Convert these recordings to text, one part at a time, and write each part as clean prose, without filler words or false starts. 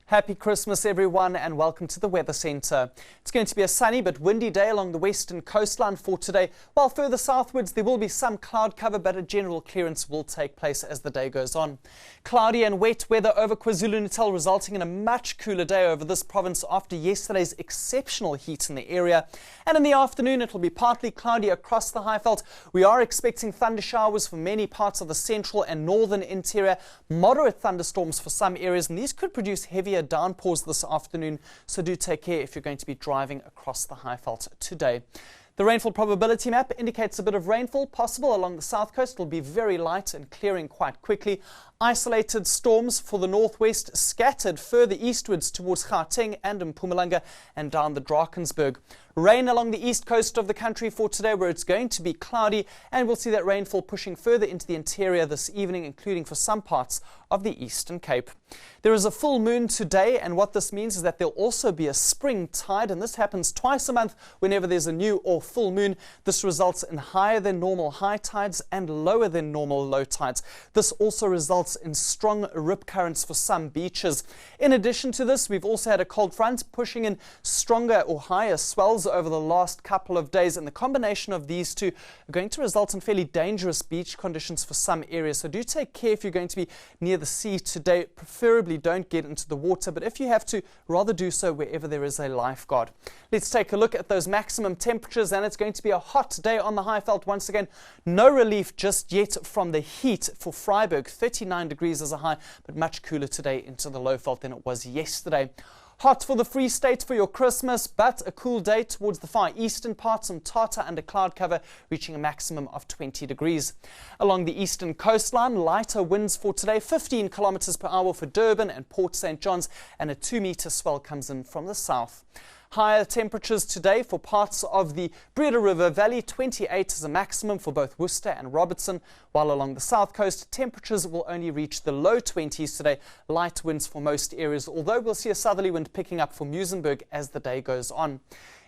Happy Christmas everyone and welcome to the Weather Centre. It's going to be a sunny but windy day along the western coastline for today, while further southwards there will be some cloud cover, but a general clearance will take place as the day goes on. Cloudy and wet weather over KwaZulu-Natal, resulting in a much cooler day over this province after yesterday's exceptional heat in the area. And in the afternoon it will be partly cloudy across the Highveld. We are expecting thunder showers for many parts of the central and northern interior, moderate thunderstorms for some areas, and these could produce heavier downpours this afternoon, so do take care if you're going to be driving across the Highveld today. The rainfall probability map indicates a bit of rainfall possible along the south coast. It will be very light and clearing quite quickly. Isolated storms for the northwest, scattered further eastwards towards Gauteng and Mpumalanga and down the Drakensberg. Rain along the east coast of the country for today, where it's going to be cloudy, and we'll see that rainfall pushing further into the interior this evening, including for some parts of the Eastern Cape. There is a full moon today, and what this means is that there'll also be a spring tide, and this happens twice a month whenever there's a new or full moon. This results in higher than normal high tides and lower than normal low tides. This also results in strong rip currents for some beaches. In addition to this, we've also had a cold front pushing in stronger or higher swells over the last couple of days, and the combination of these two are going to result in fairly dangerous beach conditions for some areas. So do take care if you're going to be near the sea today. Preferably don't get into the water, but if you have to, rather do so wherever there is a lifeguard. Let's take a look at those maximum temperatures, and it's going to be a hot day on the Highveld once again. No relief just yet from the heat for Vryburg, 39 degrees as a high, but much cooler today into the Lowveld than it was yesterday. Hot for the Free State for your Christmas, but a cool day towards the far eastern parts, Mthatha under cloud cover, reaching a maximum of 20 degrees. Along the eastern coastline, lighter winds for today, 15 kilometers per hour for Durban and Port St. John's, and a 2-meter swell comes in from the south. Higher temperatures today for parts of the Breede River Valley, 28 is a maximum for both Worcester and Robertson, while along the south coast, temperatures will only reach the low 20s today. Light winds for most areas, although we'll see a southerly wind picking up for Muizenberg as the day goes on.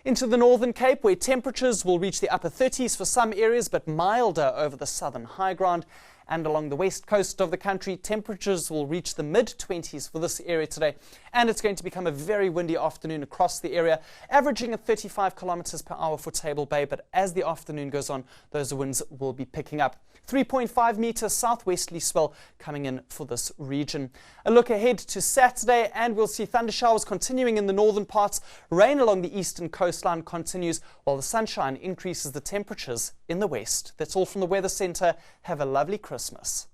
Into the Northern Cape, where temperatures will reach the upper 30s for some areas, but milder over the southern high ground. And along the west coast of the country, temperatures will reach the mid-20s for this area today. And it's going to become a very windy afternoon across the area, averaging at 35 kilometers per hour for Table Bay. But as the afternoon goes on, those winds will be picking up. 3.5 meter southwesterly swell coming in for this region. A look ahead to Saturday, and we'll see thunder showers continuing in the northern parts. Rain along the eastern coastline continues, while the sunshine increases the temperatures in the west. That's all from the Weather Centre. Have a lovely Christmas.